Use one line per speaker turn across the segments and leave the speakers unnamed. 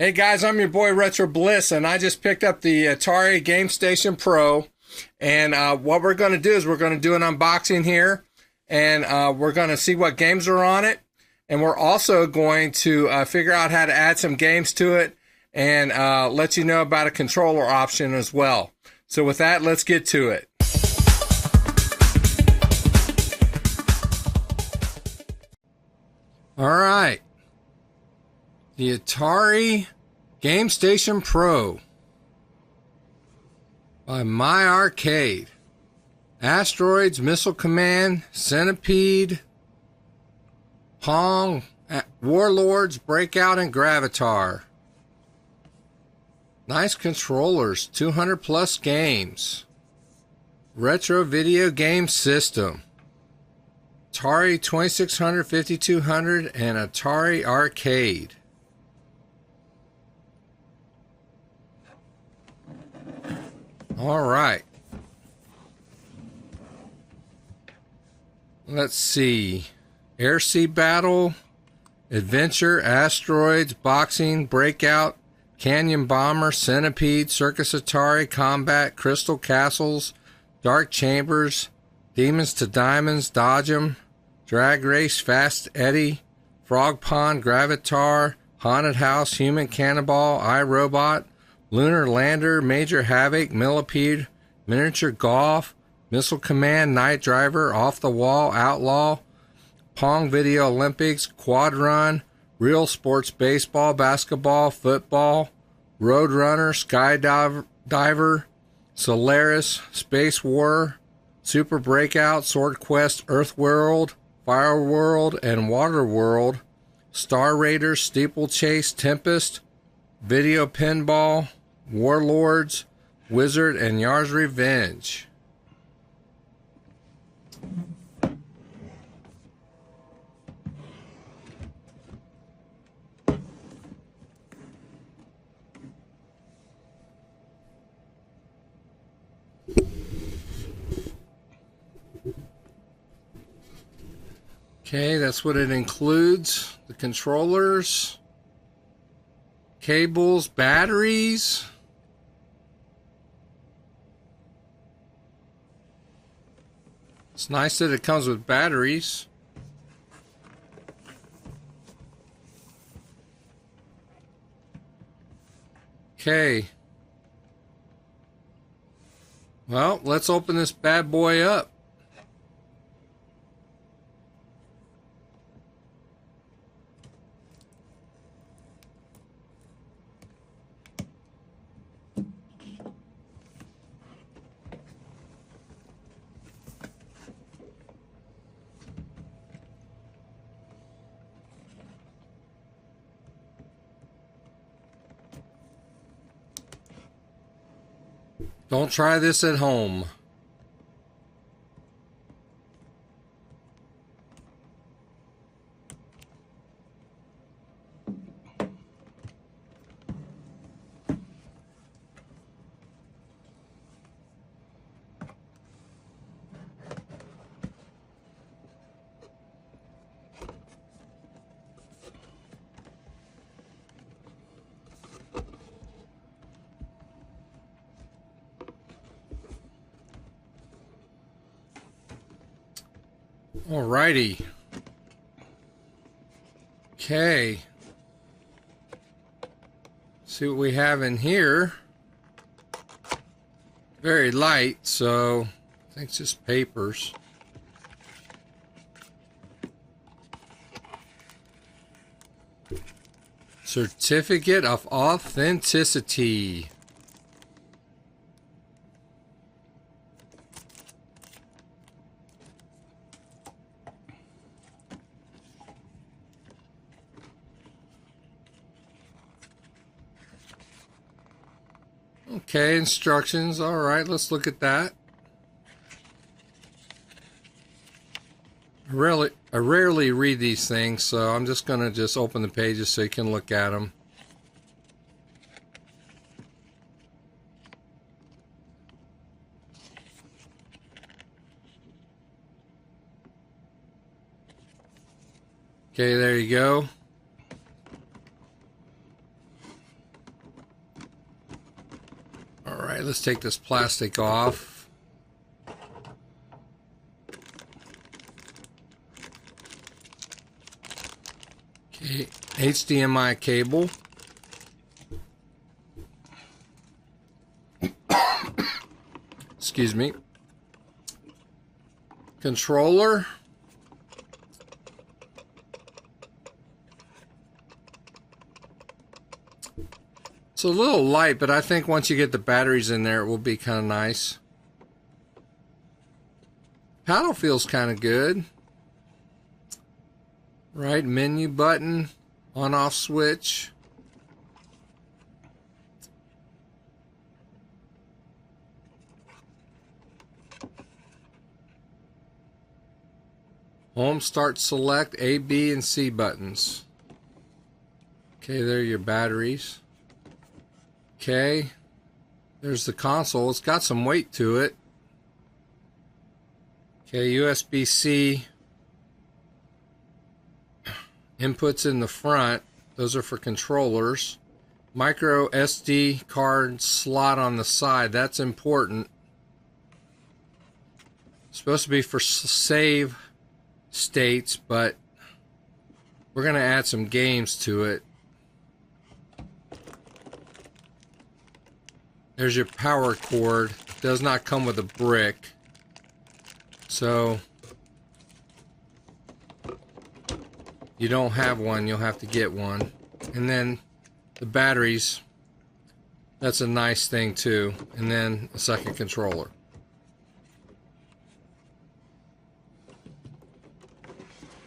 Hey guys, I'm your boy Retro Bliss, and I just picked up the Atari GameStation Pro. And what we're going to do is we're going to do an unboxing here, and we're going to see what games are on it. And we're also going to figure out how to add some games to it and let you know about a controller option as well. So with that, let's get to it. All right. The Atari GameStation Pro by My Arcade. Asteroids, Missile Command, Centipede, Pong, Warlords, Breakout, and Gravitar. Nice controllers, 200 plus games. Retro video game system. Atari 2600, 5200, and Atari Arcade. All right. Let's see. Air Sea Battle, Adventure, Asteroids, Boxing, Breakout, Canyon Bomber, Centipede, Circus Atari, Combat, Crystal Castles, Dark Chambers, Demons to Diamonds, Dodge 'em, Drag Race, Fast Eddie, Frog Pond, Gravitar, Haunted House, Human Cannonball, iRobot, Lunar Lander, Major Havoc, Millipede, Miniature Golf, Missile Command, Night Driver, Off the Wall, Outlaw, Pong Video Olympics, Quad Run, Real Sports Baseball, Basketball, Football, Road Runner, Skydiver, Solaris, Space War, Super Breakout, Sword Quest, Earth World, Fire World, and Water World, Star Raiders, Steeplechase, Tempest, Video Pinball, Warlords, Wizard, and Yar's Revenge. Okay, that's what it includes. The controllers, cables, batteries. It's nice that it comes with batteries. Okay. Well, let's open this bad boy up. Don't try this at home. Alrighty. Okay. See what we have in here. Very light, so I think it's just papers. Certificate of Authenticity. Okay, instructions. All right, let's look at that. I rarely read these things, so I'm just going to just open the pages so you can look at them. Okay, there you go. Alright, let's take this plastic off. Okay, HDMI cable. Excuse me. Controller. It's a little light, but I think once you get the batteries in there, it will be kind of nice. Paddle feels kind of good. Right, menu button, on-off switch. Home, start, select, A, B, and C buttons. Okay, there are your batteries. Okay, there's the console. It's got some weight to it. Okay, USB-C inputs in the front. Those are for controllers. Micro SD card slot on the side. That's important. It's supposed to be for save states, but we're going to add some games to it. There's your power cord. It does not come with a brick. So you don't have one, you'll have to get one. And then the batteries, that's a nice thing too. And then a second controller.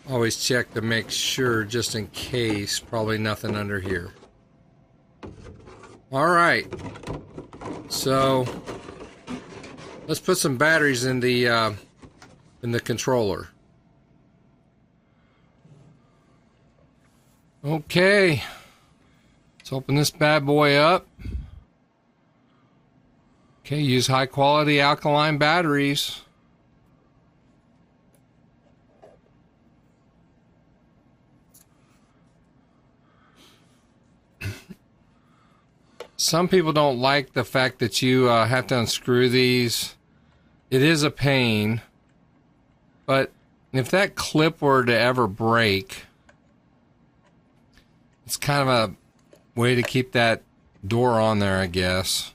Always check to make sure, just in case. Probably nothing under here. Alright. So let's put some batteries in the controller. Okay, let's open this bad boy up. Okay, use high quality alkaline batteries. Some people don't like the fact that you have to unscrew these. It is a pain, but if that clip were to ever break, it's kind of a way to keep that door on there, I guess.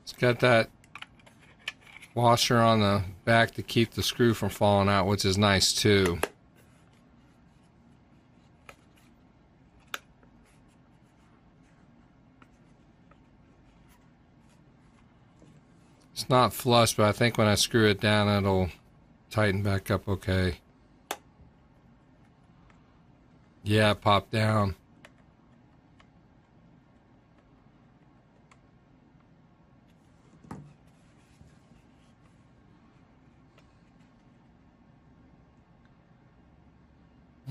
It's got that washer on the back to keep the screw from falling out, which is nice too. It's not flush, but I think when I screw it down, it'll tighten back up okay. Yeah, it popped down.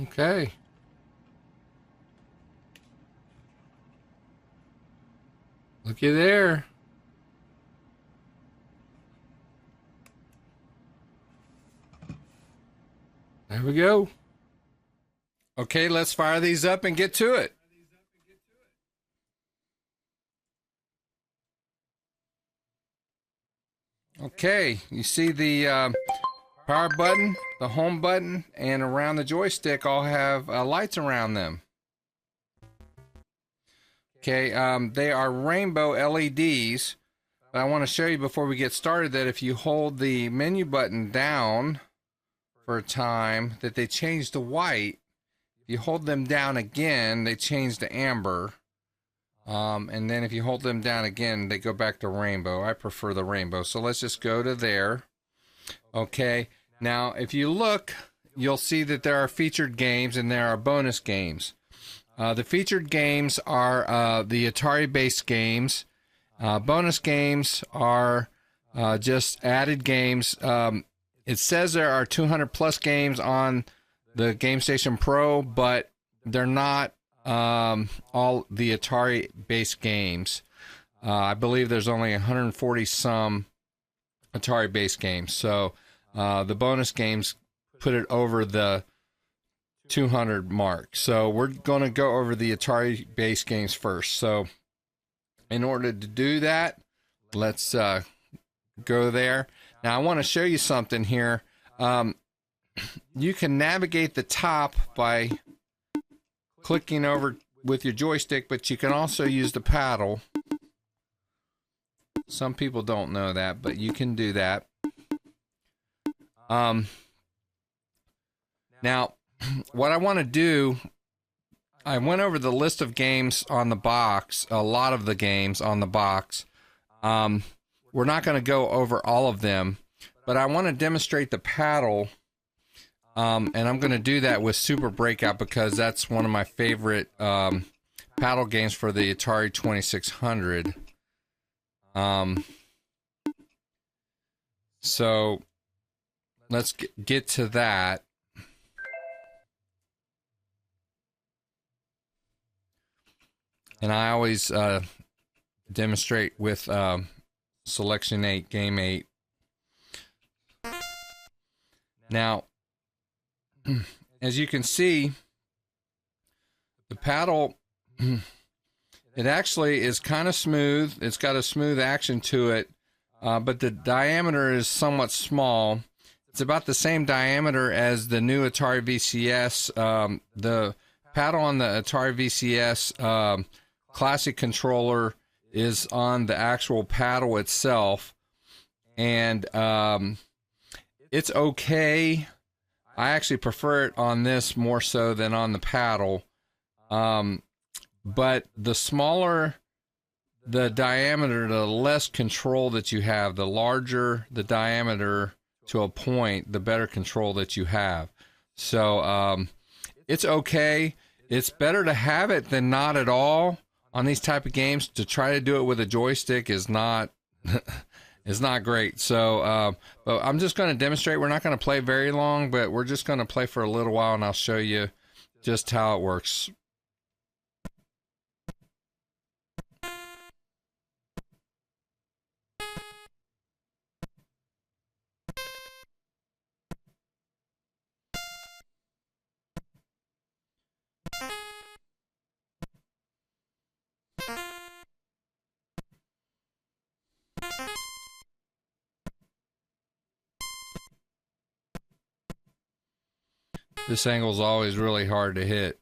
Okay. Looky there. There we go. Okay, let's fire these up and get to it. Okay, you see the power button, the home button, and around the joystick all have lights around them. Okay, they are rainbow LEDs. But I want to show you before we get started that if you hold the menu button down for a time, that they change to white. If you hold them down again, they change to amber. And then if you hold them down again, they go back to rainbow. I prefer the rainbow. So let's just go to there. Okay, now if you look, you'll see that there are featured games and there are bonus games. The featured games are the Atari-based games. Bonus games are just added games. It says there are 200 plus games on the GameStation Pro, but they're not all the Atari-based games. I believe there's only 140 some Atari-based games. So the bonus games put it over the 200 mark. So we're going to go over the Atari-based games first. So in order to do that, let's go there. Now I want to show you something here. You can navigate the top by clicking over with your joystick, but you can also use the paddle. Some people don't know that, but you can do that. Now, what I want to do, I went over the list of games on the box, a lot of the games on the box. We're not going to go over all of them, but I want to demonstrate the paddle, and I'm going to do that with Super Breakout because that's one of my favorite paddle games for the Atari 2600. So let's get to that. And I always demonstrate with Selection 8, Game 8. Now, as you can see, the paddle, it actually is kind of smooth. It's got a smooth action to it, but the diameter is somewhat small. It's about the same diameter as the new Atari VCS. The paddle on the Atari VCS Classic controller is on the actual paddle itself, and it's okay. I actually prefer it on this more so than on the paddle, but the smaller the diameter, the less control that you have. The larger the diameter to a point, the better control that you have. So it's okay. It's better to have it than not at all. On these type of games, to try to do it with a joystick is not is not great. So, but I'm just going to demonstrate. We're not going to play very long, but we're just going to play for a little while, and I'll show you just how it works. This angle is always really hard to hit.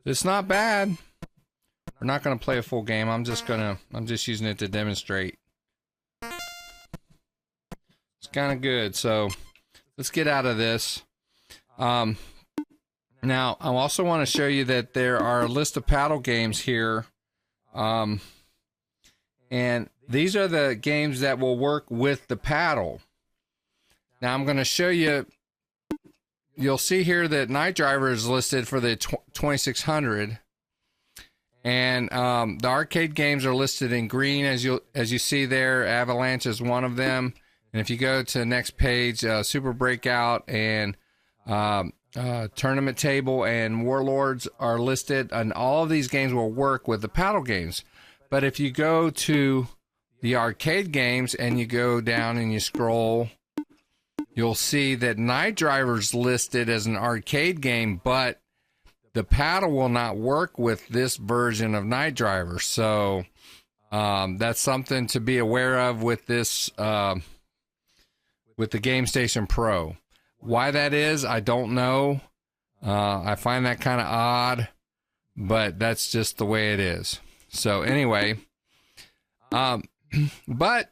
It's not bad. We're not going to play a full game. I'm just using it to demonstrate. It's kind of good. So let's get out of this. Now, I also want to show you that there are a list of paddle games here. And these are the games that will work with the paddle. Now, I'm going to show you. You'll see here that Night Driver is listed for the 2600, and the arcade games are listed in green, as you see there. Avalanche is one of them, and if you go to the next page, Super Breakout and Tournament Table and Warlords are listed, and all of these games will work with the paddle games. But if you go to the arcade games and you go down and you scroll, you'll see that Night Driver's listed as an arcade game, but the paddle will not work with this version of Night Driver. So that's something to be aware of with this, with the GameStation Pro. Why that is, I don't know. I find that kind of odd, but that's just the way it is. So anyway, but,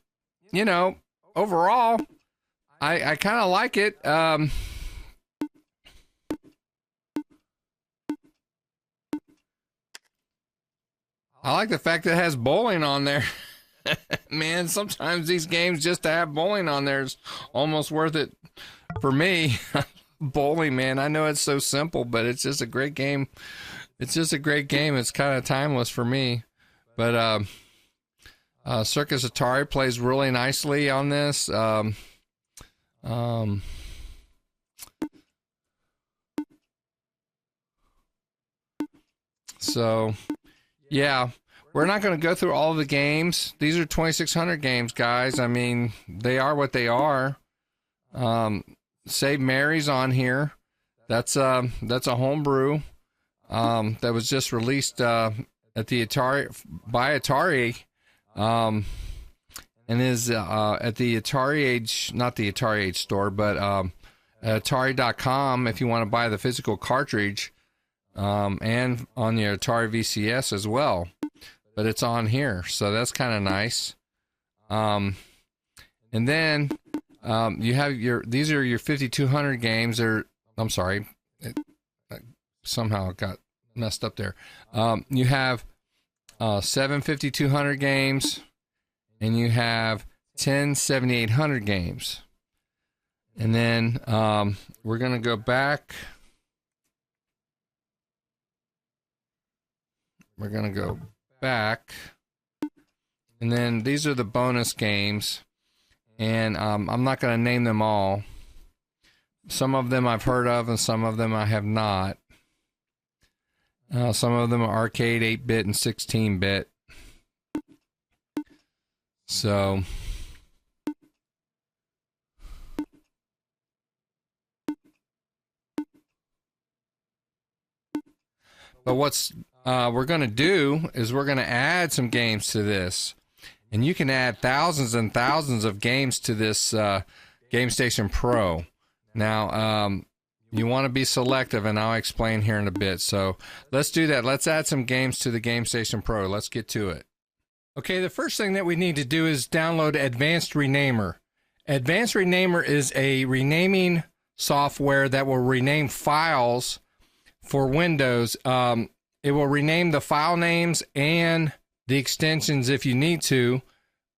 you know, overall, I kind of like it. I like the fact that it has bowling on there. Man, sometimes these games, just to have bowling on there is almost worth it for me. Bowling, man, I know it's so simple, but it's just a great game. It's just a great game. It's kind of timeless for me. But Circus Atari plays really nicely on this. So, yeah, we're not going to go through all the games. These are 2600 games, guys. I mean, they are what they are. Save Mary's on here. That's a homebrew that was just released at the Atari by Atari, and is at the Atari Age, not the Atari Age store, but Atari.com if you want to buy the physical cartridge, and on your Atari VCS as well. But it's on here, so that's kind of nice. And then you have these are your 5200 games. I'm sorry, somehow it got messed up there. You have 7 5200 games, and you have 10 7800 games. And then we're going to go back. We're going to go back. And then these are the bonus games. And I'm not going to name them all. Some of them I've heard of, and some of them I have not. Some of them are arcade, 8-bit, and 16-bit. So, but what's we're going to do is we're going to add some games to this. And you can add thousands and thousands of games to this GameStation Pro. Now, you want to be selective, and I'll explain here in a bit. So let's do that. Let's add some games to the GameStation Pro. Let's get to it. Okay, the first thing that we need to do is download Advanced Renamer. Advanced Renamer is a renaming software that will rename files for Windows. It will rename the file names and the extensions if you need to.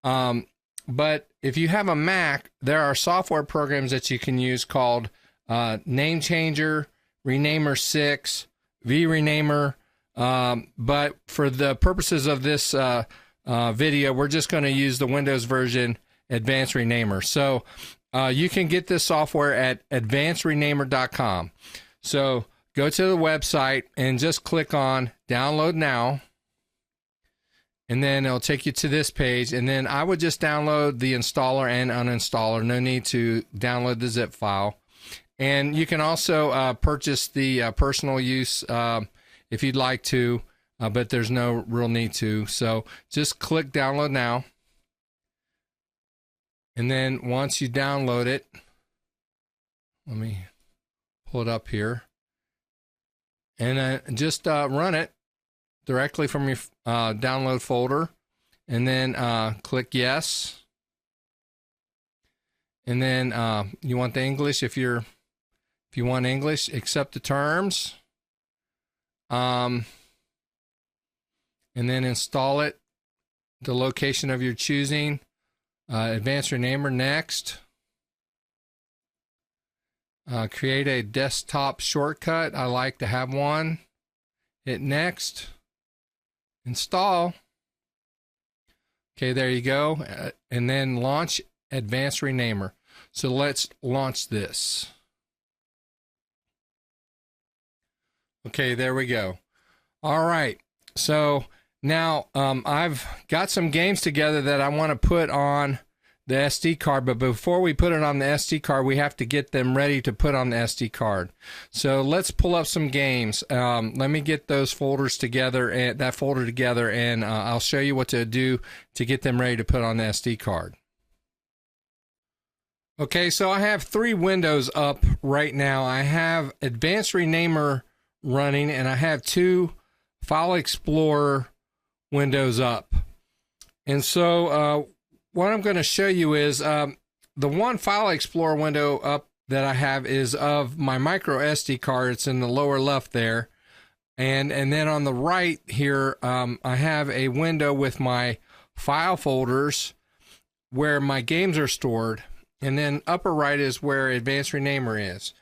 But if you have a Mac, there are software programs that you can use called Name Changer, Renamer 6, vRenamer. But for the purposes of this video, we're just going to use the Windows version, Advanced Renamer. So you can get this software at advancedrenamer.com. So go to the website and just click on Download Now. And then it'll take you to this page. And then I would just download the installer and uninstaller. No need to download the zip file. And you can also purchase the personal use if you'd like to, but there's no real need to. So just click Download Now. And then once you download it, let me pull it up here. And just run it directly from your download folder, and then click Yes. And then you want the English. If you want English, accept the terms. And then install it, the location of your choosing. Advanced Renamer next. Create a desktop shortcut. I like to have one. Hit next. Install. Okay, there you go. And then launch Advanced Renamer. So let's launch this. Okay, there we go. All right. So now I've got some games together that I want to put on the SD card, but before we put it on the SD card, we have to get them ready to put on the SD card. So let's pull up some games. Let me get those folders together, and that folder together, and I'll show you what to do to get them ready to put on the SD card. Okay, so I have 3 windows up right now. I have Advanced Renamer running, and I have 2 File Explorer windows up. And so what I'm going to show you is the one File Explorer window up that I have is of my micro SD card. It's in the lower left there. And then on the right here, I have a window with my file folders where my games are stored. And then upper right is where Advanced Renamer is.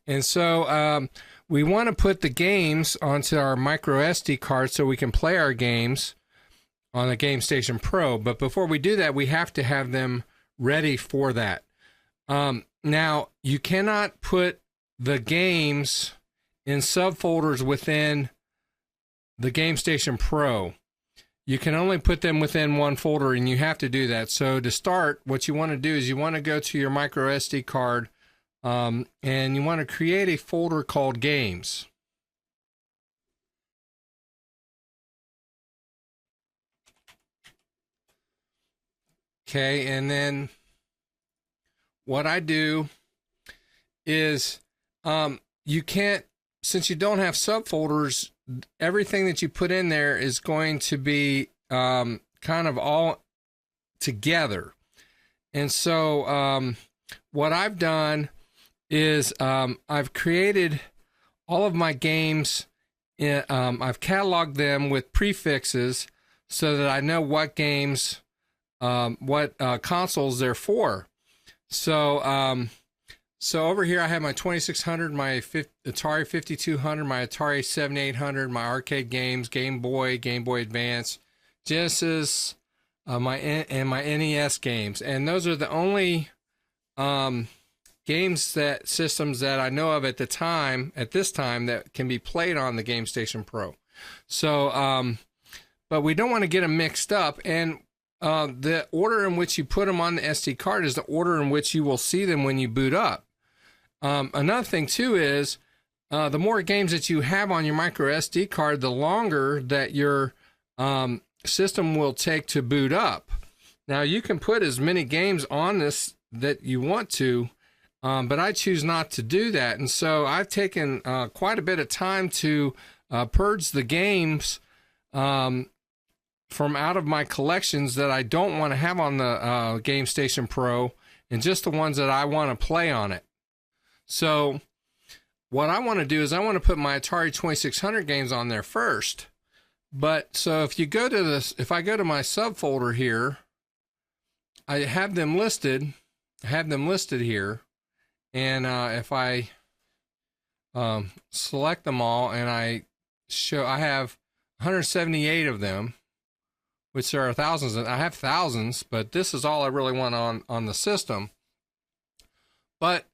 And so we want to put the games onto our micro SD card so we can play our games on the GameStation Pro. But before we do that, we have to have them ready for that. Now, you cannot put the games in subfolders within the GameStation Pro. You can only put them within one folder, and you have to do that. So to start, what you want to do is you want to go to your micro SD card, and you want to create a folder called Games. Okay, and then what I do is you can't, since you don't have subfolders, everything that you put in there is going to be kind of all together. And so what I've done is I've created all of my games, I've cataloged them with prefixes so that I know what games, what consoles they're for. So so over here I have my 2600, my Atari 5200, my Atari 7800, my arcade games, Game Boy Advance, Genesis, my NES games, and those are the only systems that I know of at this time that can be played on the GameStation Pro. So but we don't want to get them mixed up, and the order in which you put them on the SD card is the order in which you will see them when you boot up. Another thing too is the more games that you have on your micro SD card, the longer that your system will take to boot up. Now you can put as many games on this that you want to, but I choose not to do that. And so I've taken quite a bit of time to purge the games from out of my collections that I don't want to have on the GameStation Pro, and just the ones that I want to play on it. So what I want to do is I want to put my Atari 2600 games on there first. But so if you go to this, if I go to my subfolder here, I have them listed. I have them listed here, and if I select them all and I have 178 of them, which there are thousands. I have thousands, but this is all I really want on the system. But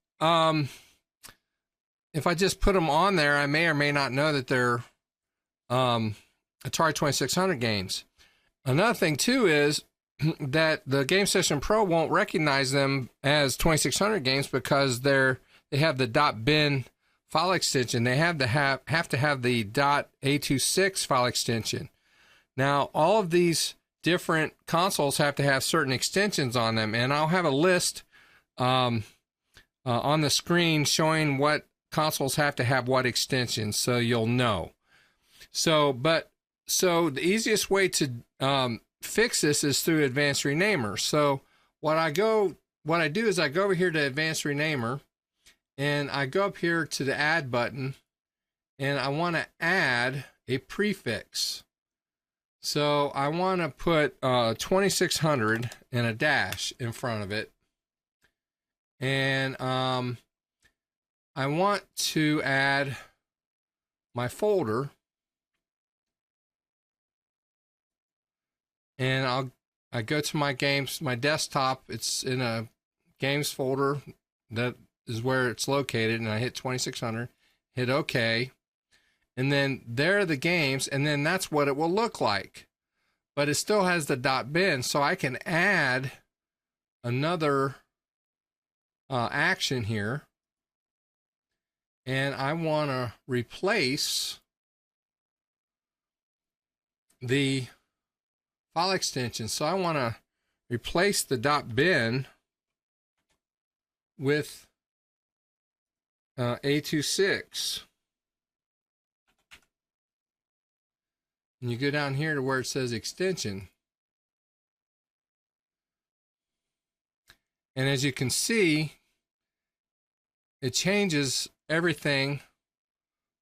if I just put them on there, I may or may not know that they're Atari 2600 games. Another thing too is that the GameStation Pro won't recognize them as 2600 games because they have the .bin file extension. They have to have the .a26 file extension. Now, all of these different consoles have to have certain extensions on them, and I'll have a list on the screen showing what consoles have to have what extensions, so you'll know. So the easiest way to fix this is through Advanced Renamer. So what I do is I go over here to Advanced Renamer, and I go up here to the Add button, and I want to add a prefix. So I want to put 2600 and a dash in front of it. And I want to add my folder. And I go to my games, my desktop. It's in a games folder. That is where it's located. And I hit 2600, hit OK. and then there are the games, and then that's what it will look like. But it still has the .bin, so I can add another action here, and I want to replace the file extension. So I want to replace the .bin with A26. And you go down here to where it says extension. And as you can see, it changes everything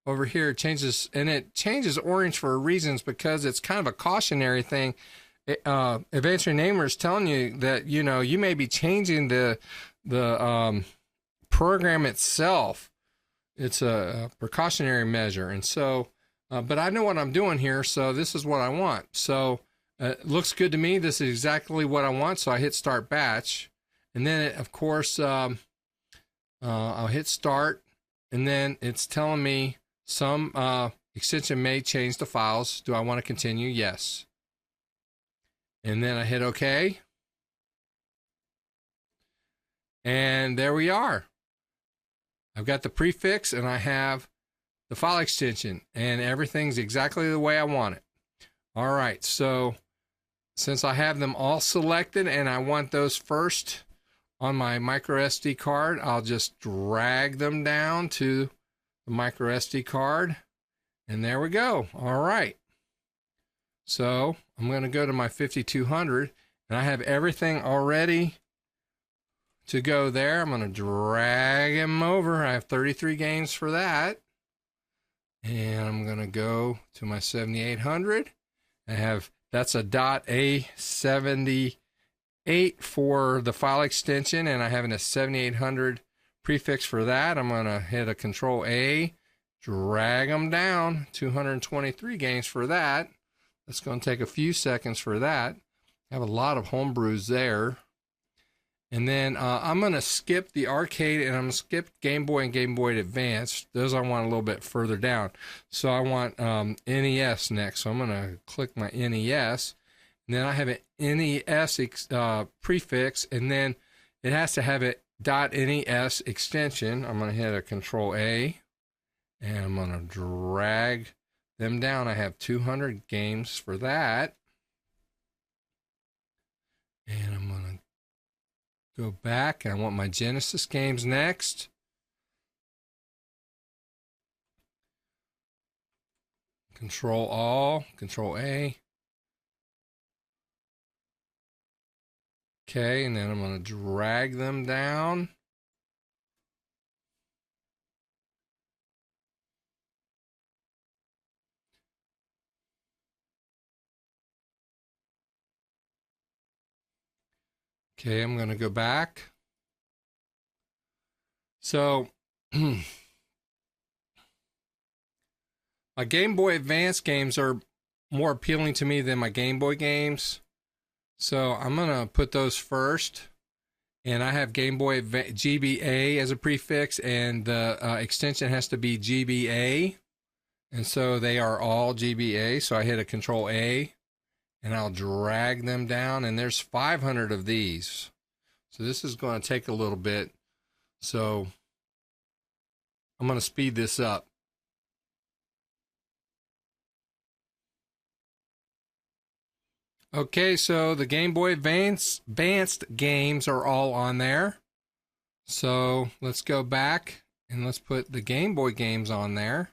over here. It changes, and it changes orange for reasons, because it's kind of a cautionary thing. Advanced Renamer is telling you that, you know, you may be changing the program itself. It's a precautionary measure. And so, but I know what I'm doing here, so this is what I want. So it looks good to me. This is exactly what I want. So I hit start batch, and then of course I'll hit start, and then it's telling me some extension may change the files. Do I want to continue? Yes. And then I hit OK. And there we are. I've got the prefix, and I have the file extension, and everything's exactly the way I want it. All right, so since I have them all selected and I want those first on my micro SD card, I'll just drag them down to the micro SD card, and there we go. All right, so I'm going to go to my 5200, and I have everything already to go there. I'm going to drag them over. I have 33 games for that. And I'm going to go to my 7800. I have, that's a .A78 for the file extension, and I have a 7800 prefix for that. I'm going to hit a Control A, drag them down, 223 games for that. That's going to take a few seconds for that. I have a lot of homebrews there. And then I'm going to skip the arcade, and I'm going to skip Game Boy and Game Boy Advance. Those I want a little bit further down. So I want NES next. So I'm going to click my NES. And then I have an NES prefix, and then it has to have a .NES extension. I'm going to hit a Control A, and I'm going to drag them down. I have 200 games for that. And I'm going to go back, and I want my Genesis games next. Control All, Control A. Okay, and then I'm going to drag them down. Okay, I'm going to go back. So, my Game Boy Advance games are more appealing to me than my Game Boy games. So, I'm going to put those first. And I have Game Boy GBA as a prefix, and the extension has to be GBA. And so they are all GBA. So I hit a Control A. And I'll drag them down, and there's 500 of these. So this is going to take a little bit. So I'm going to speed this up. Okay, so the Game Boy Advanced games are all on there. So let's go back, and let's put the Game Boy games on there.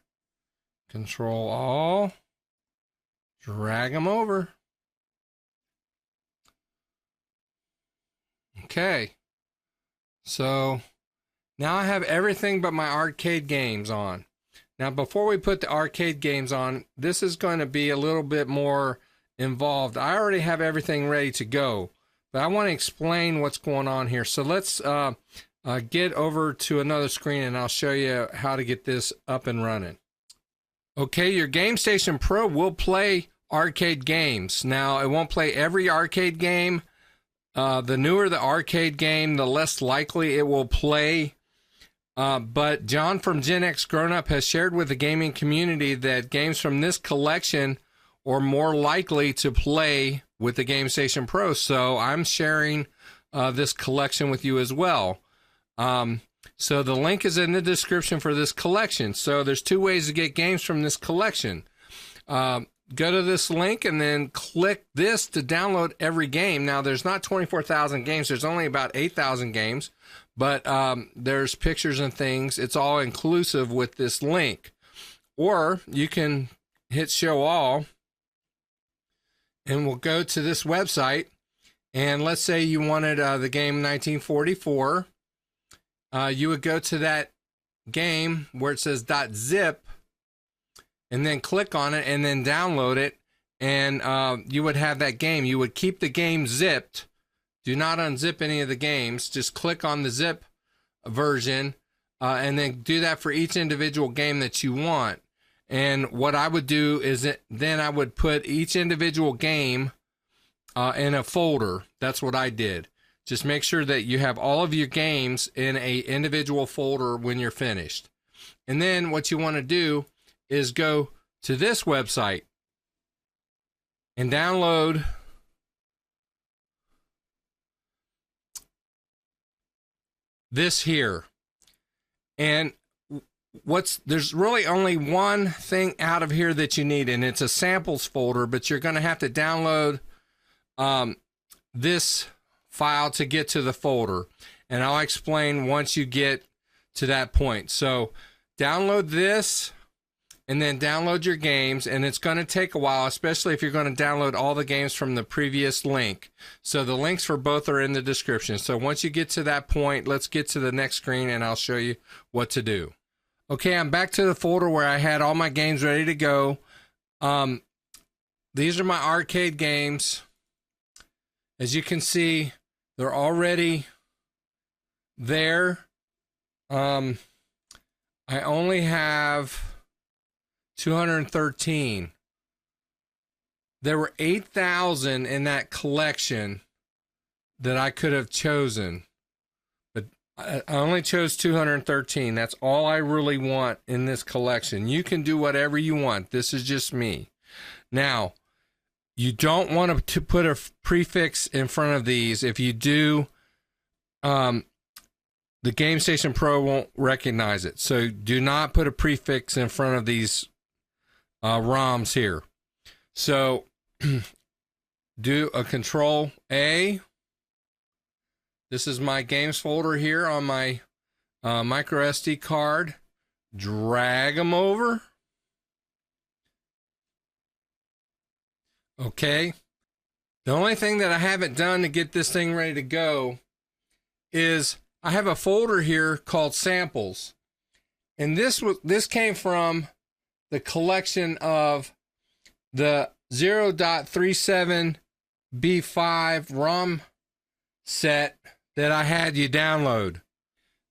Control All. Drag them over. Okay, so now I have everything but my arcade games on. Now, before we put the arcade games on, this is going to be a little bit more involved. I already have everything ready to go, but I want to explain what's going on here. So let's get over to another screen, and I'll show you how to get this up and running. Okay, your GameStation Pro will play arcade games. Now, it won't play every arcade game. The newer the arcade game, the less likely it will play But John from Gen X Grown Up has shared with the gaming community that games from this collection are more likely to play with the GameStation Pro. So I'm sharing this collection with you as well. So the link is in the description for this collection. So there's two ways to get games from this collection. Go to this link and then click this to download every game. Now, there's not 24,000 games. There's only about 8,000 games. But there's pictures and things. It's all inclusive with this link. Or you can hit show all. And we'll go to this website. And let's say you wanted the game 1944. You would go to that game where it says .zip. And then click on it and then download it. And you would have that game. You would keep the game zipped. Do not unzip any of the games. Just click on the zip version and then do that for each individual game that you want. And what I would do is then I would put each individual game in a folder. That's what I did. Just make sure that you have all of your games in a individual folder when you're finished. And then what you want to do is go to this website and download this here. And there's really only one thing out of here that you need, and it's a samples folder, but you're going to have to download this file to get to the folder. And I'll explain once you get to that point. So download this and then download your games, and it's going to take a while, especially if you're going to download all the games from the previous link. So the links for both are in the description. So once you get to that point, let's get to the next screen and I'll show you what to do. Okay, I'm back to the folder where I had all my games ready to go. These are my arcade games. As you can see, they're already there. I only have 213. There were 8,000 in that collection that I could have chosen, but I only chose 213. That's all I really want in this collection. You can do whatever you want. This is just me. Now, you don't want to put a prefix in front of these. If you do, the GameStation Pro won't recognize it. So do not put a prefix in front of these ROMs here. So do a Control A. This is my games folder here on my micro SD card. Drag them over. Okay. The only thing that I haven't done to get this thing ready to go is I have a folder here called samples. And this came from the collection of the 0.37B5 ROM set that I had you download.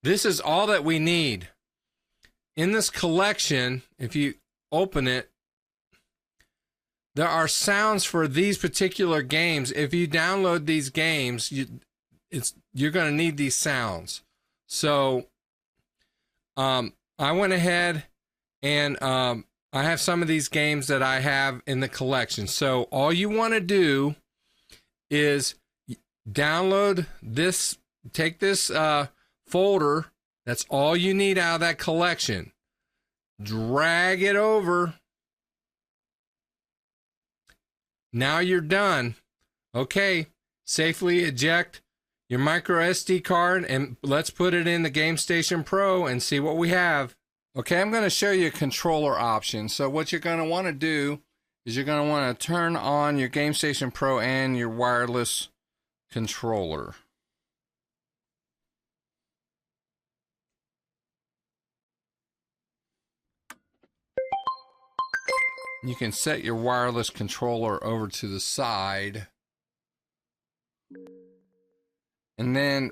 This is all that we need. In this collection, if you open it, there are sounds for these particular games. If you download these games, you're going to need these sounds. So I went ahead and I have some of these games that I have in the collection. So all you want to do is download this, take this folder. That's all you need out of that collection. Drag it over. Now you're done. Okay, safely eject your micro SD card and let's put it in the GameStation Pro and see what we have. Okay, I'm going to show you a controller option. So what you're going to want to do is you're going to want to turn on your GameStation Pro and your wireless controller. You can set your wireless controller over to the side. And then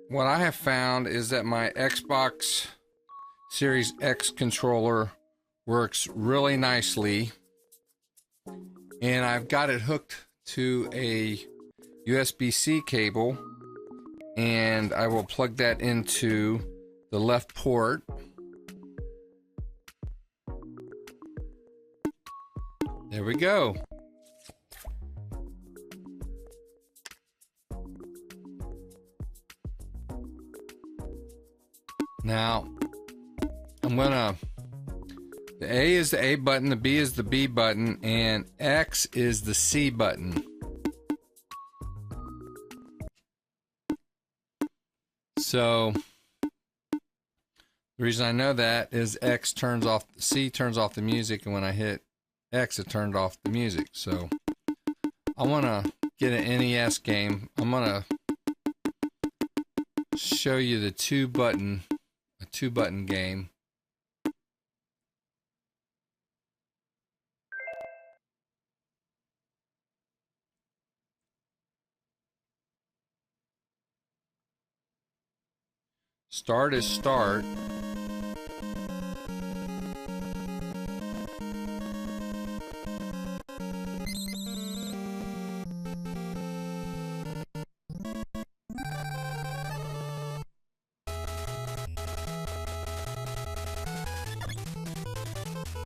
what I have found is that my Xbox Series X controller works really nicely. And I've got it hooked to a USB-C cable. And I will plug that into the left port. There we go. Now, the A is the A button, the B is the B button, and X is the C button. So, the reason I know that is C turns off the music, and when I hit X, it turned off the music. So, I want to get an NES game. I'm going to show you the two button game. Start is start.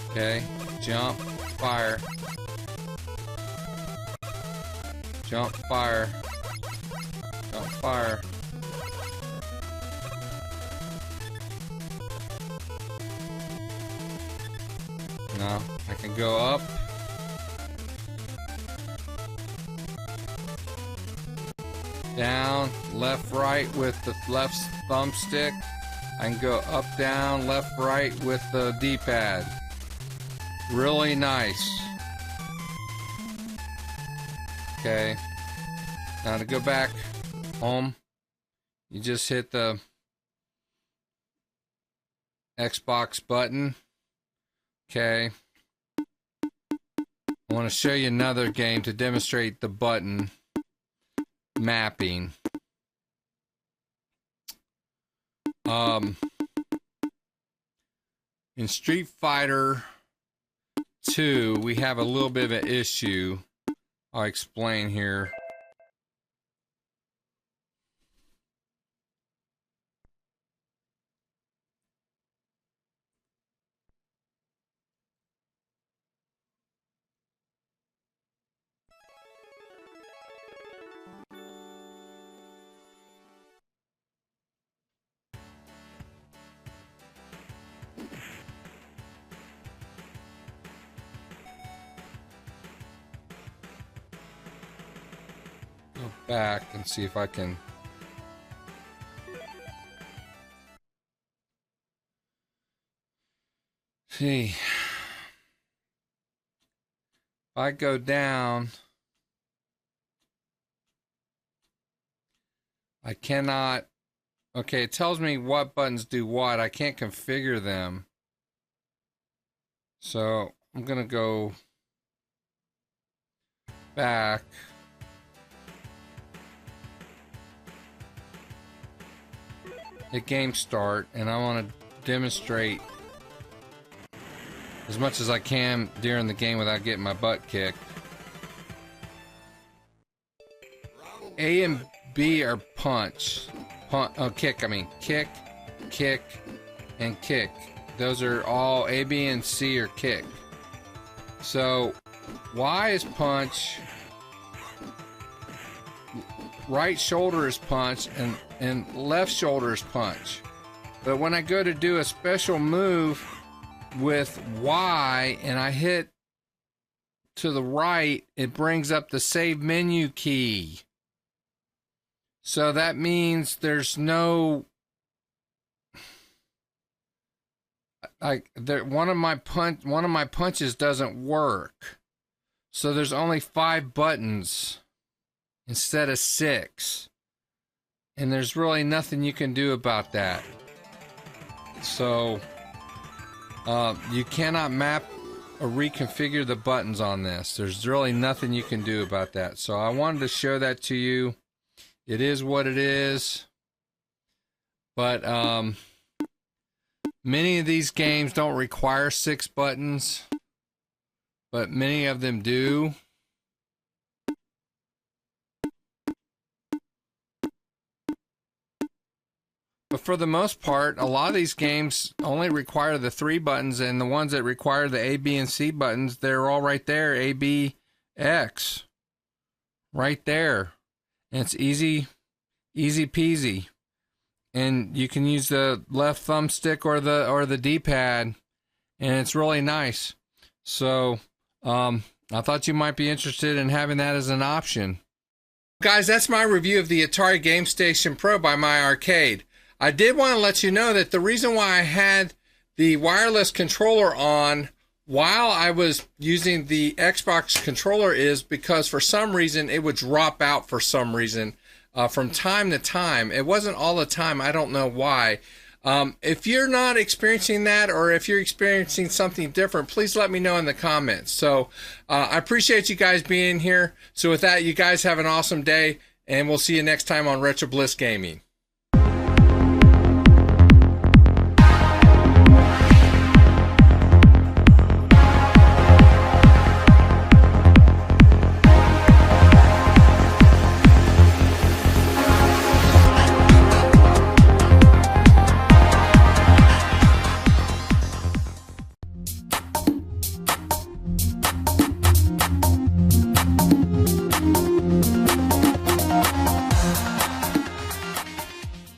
Okay, jump, fire. Jump, fire. Jump, fire. Now I can go up. Down, left, right with the left thumbstick. I can go up, down, left, right with the D-pad. Really nice. Okay. Now to go back home, you just hit the Xbox button. Okay. I want to show you another game to demonstrate the button mapping. In Street Fighter 2, we have a little bit of an issue. I'll explain here. Go back and see if I can. See. If I go down, I cannot. Okay, it tells me what buttons do what. I can't configure them. So I'm going to go back. Hit game start, and I want to demonstrate as much as I can during the game without getting my butt kicked. A and B are punch. Kick, I mean. Kick, kick, and kick. Those are all, A, B, and C are kick. So, Y is punch. Right shoulder is punch, and left shoulder is punch. But when I go to do a special move with Y and I hit to the right, it brings up the save menu key. So that means there's no one of my punches doesn't work. So there's only 5 buttons instead of 6. And there's really nothing you can do about that. So you cannot map or reconfigure the buttons on this. There's really nothing you can do about that. So I wanted to show that to you. It is what it is. But many of these games don't require 6 buttons, but many of them do. But for the most part, a lot of these games only require the 3 buttons, and the ones that require the A, B, and C buttons, they're all right there. A, B, X. Right there. And it's easy peasy. And you can use the left thumbstick or the D-pad, and it's really nice. So, I thought you might be interested in having that as an option. Guys, that's my review of the Atari GameStation Pro by My Arcade. I did want to let you know that the reason why I had the wireless controller on while I was using the Xbox controller is because for some reason it would drop out for some reason from time to time. It wasn't all the time. I don't know why. If you're not experiencing that, or if you're experiencing something different, please let me know in the comments. So I appreciate you guys being here. So with that, you guys have an awesome day, and we'll see you next time on Retro Bliss Gaming.